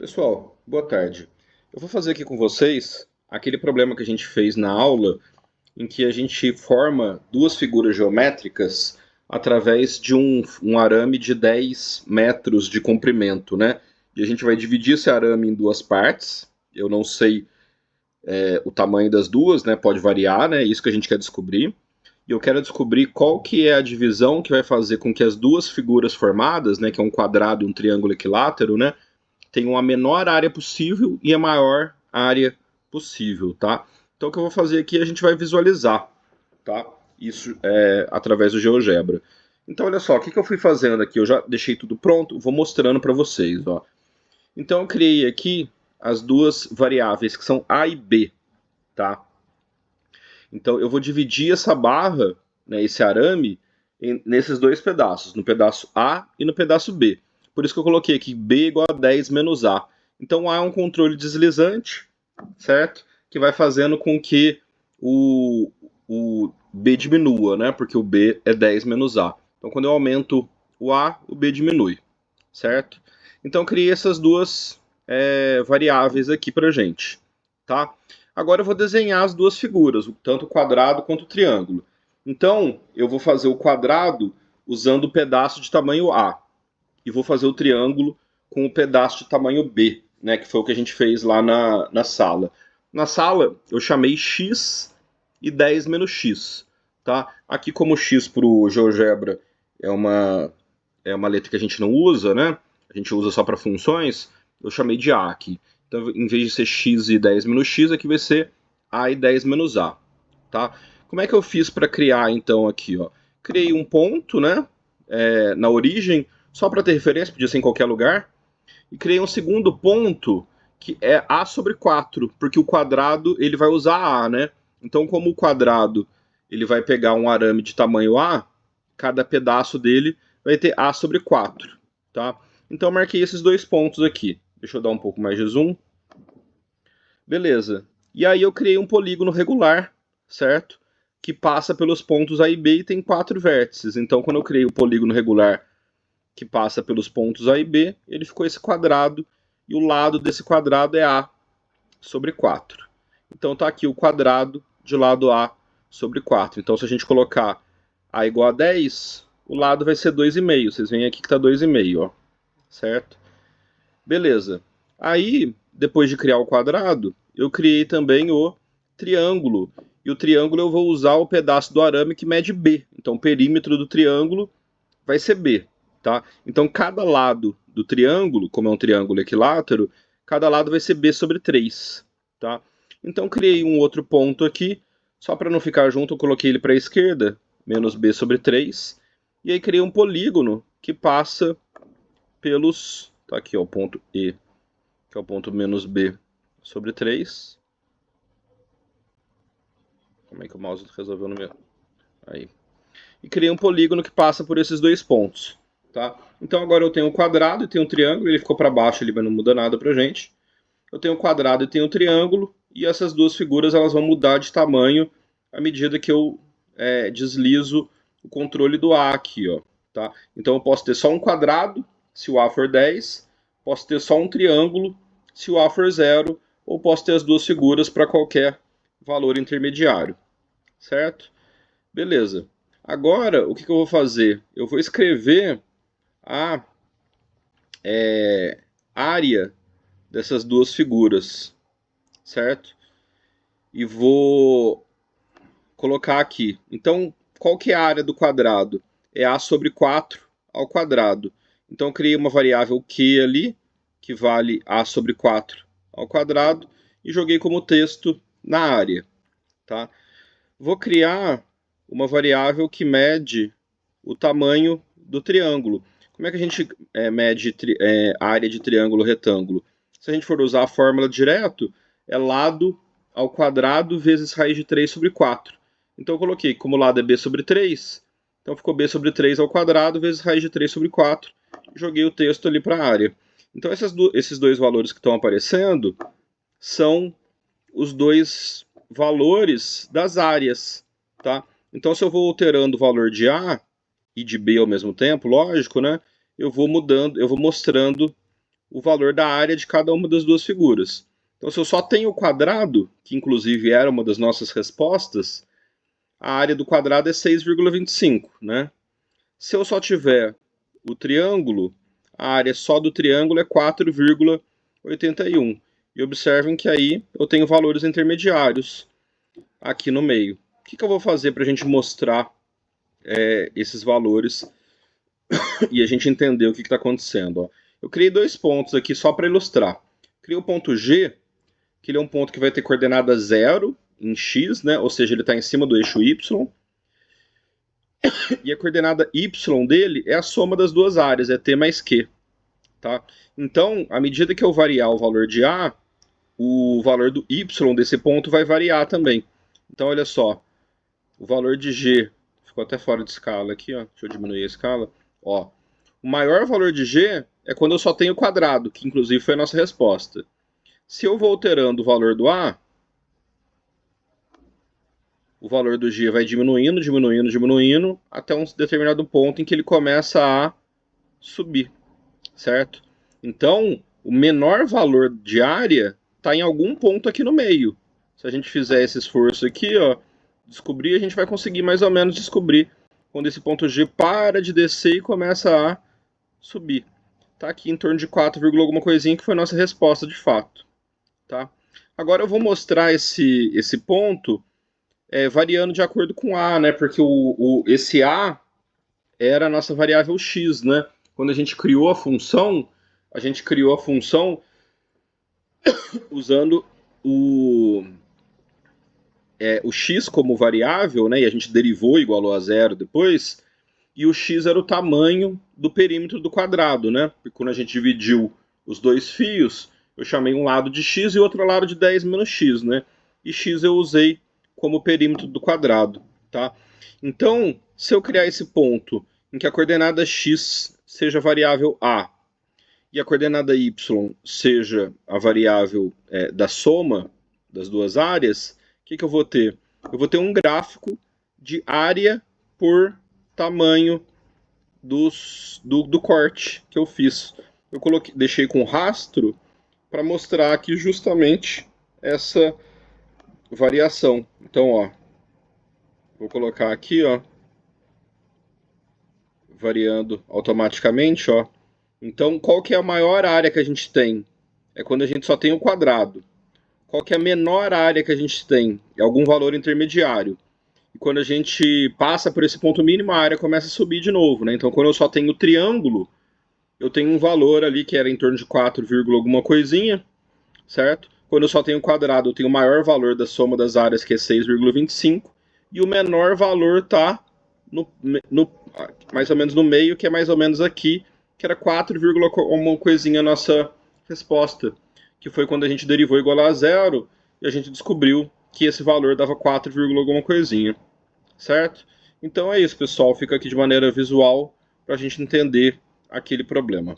Pessoal, boa tarde. Eu vou fazer aqui com vocês aquele problema que a gente fez na aula, em que a gente forma duas figuras geométricas através de um arame de 10 metros de comprimento, né? E a gente vai dividir esse arame em duas partes. Eu não sei o tamanho das duas, né? Pode variar, né? Isso que a gente quer descobrir. E eu quero descobrir qual que é a divisão que vai fazer com que as duas figuras formadas, né? Que é um quadrado e um triângulo equilátero, né? Tenham a menor área possível e a maior área possível, tá? Então o que eu vou fazer aqui, a gente vai visualizar, tá? Isso através do GeoGebra. Então olha só, o que eu fui fazendo aqui? Eu já deixei tudo pronto, vou mostrando para vocês, ó. Então eu criei aqui as duas variáveis que são A e B, tá? Então eu vou dividir essa barra, né, esse arame, nesses dois pedaços, no pedaço A e no pedaço B. Por isso que eu coloquei aqui B igual a 10 menos A. Então A é um controle deslizante, certo? Que vai fazendo com que o B diminua, né? Porque o B é 10 menos A. Então quando eu aumento o A, o B diminui, certo? Então eu criei essas duas variáveis aqui pra gente, tá? Agora eu vou desenhar as duas figuras, tanto o quadrado quanto o triângulo. Então, eu vou fazer o quadrado usando o pedaço de tamanho A. E vou fazer o triângulo com o pedaço de tamanho B, né, que foi o que a gente fez lá na sala. Na sala, eu chamei x e 10 menos x. Tá? Aqui, como x para o GeoGebra é uma letra que a gente não usa, né? A gente usa só para funções, eu chamei de A aqui. Então, em vez de ser x e 10 menos x, aqui vai ser A e 10 menos A. Tá? Como é que eu fiz para criar, então, aqui? Ó? Criei um ponto, né? Na origem, só para ter referência, podia ser em qualquer lugar. E criei um segundo ponto, que é A sobre 4, porque o quadrado ele vai usar A, né? Então, como o quadrado ele vai pegar um arame de tamanho A, cada pedaço dele vai ter A sobre 4, tá? Então, eu marquei esses dois pontos aqui. Deixa eu dar um pouco mais de zoom. Beleza. E aí eu criei um polígono regular, certo? Que passa pelos pontos A e B e tem 4 vértices. Então, quando eu criei o polígono regular que passa pelos pontos A e B, ele ficou esse quadrado, e o lado desse quadrado é A sobre 4. Então está aqui o quadrado de lado A sobre 4. Então se a gente colocar A igual a 10, o lado vai ser 2,5. Vocês veem aqui que está 2,5, ó. Certo? Beleza. Aí, depois de criar o quadrado, eu criei também o triângulo. E o triângulo eu vou usar o pedaço do arame que mede B. Então o perímetro do triângulo vai ser B. Tá? Então, cada lado do triângulo, como é um triângulo equilátero, cada lado vai ser B sobre 3. Tá? Então, criei um outro ponto aqui, só para não ficar junto, eu coloquei ele para a esquerda, menos B sobre 3. E aí, criei um polígono que passa pelos... Tá aqui, ó, o ponto E, que é o ponto menos B sobre 3. Como é que o mouse resolveu no meu... Aí. E criei um polígono que passa por esses dois pontos. Tá? Então agora eu tenho um quadrado e tenho um triângulo, ele ficou para baixo ali, mas não muda nada pra gente. Eu tenho um quadrado e tenho um triângulo, e essas duas figuras elas vão mudar de tamanho à medida que eu deslizo o controle do A aqui. Ó, tá? Então eu posso ter só um quadrado, se o A for 10, posso ter só um triângulo, se o A for 0, ou posso ter as duas figuras para qualquer valor intermediário. Certo? Beleza. Agora, o que eu vou fazer? Eu vou escrever a área dessas duas figuras, certo? E vou colocar aqui. Então, qual que é a área do quadrado? É A sobre 4 ao quadrado. Então, eu criei uma variável Q ali, que vale A sobre 4 ao quadrado, e joguei como texto na área. Tá? Vou criar uma variável que mede o tamanho do triângulo. Como é que a gente mede a área de triângulo retângulo? Se a gente for usar a fórmula direto, é lado ao quadrado vezes raiz de 3 sobre 4. Então eu coloquei, como o lado é b sobre 3, então ficou b sobre 3 ao quadrado vezes raiz de 3 sobre 4. Joguei o texto ali para a área. Então esses dois valores que estão aparecendo são os dois valores das áreas. Tá? Então se eu vou alterando o valor de A, e de B ao mesmo tempo, lógico, né? Eu vou mudando, eu vou mostrando o valor da área de cada uma das duas figuras. Então, se eu só tenho o quadrado, que inclusive era uma das nossas respostas, a área do quadrado é 6,25, né? Se eu só tiver o triângulo, a área só do triângulo é 4,81. E observem que aí eu tenho valores intermediários aqui no meio. O que eu vou fazer para a gente mostrar esses valores e a gente entender o que está acontecendo? Ó. Eu criei dois pontos aqui só para ilustrar. Criei o ponto G, que ele é um ponto que vai ter coordenada 0 em x, né? Ou seja, ele está em cima do eixo y. E a coordenada y dele é a soma das duas áreas, é t mais q. Tá? Então, à medida que eu variar o valor de A, o valor do y desse ponto vai variar também. Então, olha só, o valor de G, ficou até fora de escala aqui, ó. Deixa eu diminuir a escala. Ó, o maior valor de G é quando eu só tenho quadrado, que inclusive foi a nossa resposta. Se eu vou alterando o valor do A, o valor do G vai diminuindo, diminuindo, diminuindo, até um determinado ponto em que ele começa a subir, certo? Então, o menor valor de área está em algum ponto aqui no meio. Se a gente fizer esse esforço aqui, ó, descobrir, a gente vai conseguir mais ou menos descobrir quando esse ponto G para de descer e começa a subir. Está aqui em torno de 4, alguma coisinha, que foi a nossa resposta de fato. Tá? Agora eu vou mostrar esse ponto variando de acordo com A, né? Porque esse A era a nossa variável x, né? Quando a gente criou a função usando o x como variável, né? E a gente derivou igual a zero depois. E o x era o tamanho do perímetro do quadrado, né? Porque quando a gente dividiu os dois fios, eu chamei um lado de x e outro lado de 10 menos x, né? E x eu usei como perímetro do quadrado, tá? Então, se eu criar esse ponto em que a coordenada x seja a variável a e a coordenada y seja a variável da soma das duas áreas, o que eu vou ter? Eu vou ter um gráfico de área por tamanho do corte que eu fiz. Eu deixei com rastro para mostrar aqui justamente essa variação. Então, ó, vou colocar aqui, ó, variando automaticamente, ó. Então, qual que é a maior área que a gente tem? É quando a gente só tem o quadrado. Qual que é a menor área que a gente tem? É algum valor intermediário. E quando a gente passa por esse ponto mínimo, a área começa a subir de novo, né? Então, quando eu só tenho o triângulo, eu tenho um valor ali que era em torno de 4, alguma coisinha, certo? Quando eu só tenho quadrado, eu tenho o maior valor da soma das áreas, que é 6,25, e o menor valor está mais ou menos no meio, que é mais ou menos aqui, que era 4, uma coisinha a nossa resposta, que foi quando a gente derivou igual a zero, e a gente descobriu que esse valor dava 4, alguma coisinha, certo? Então é isso, pessoal, fica aqui de maneira visual para a gente entender aquele problema.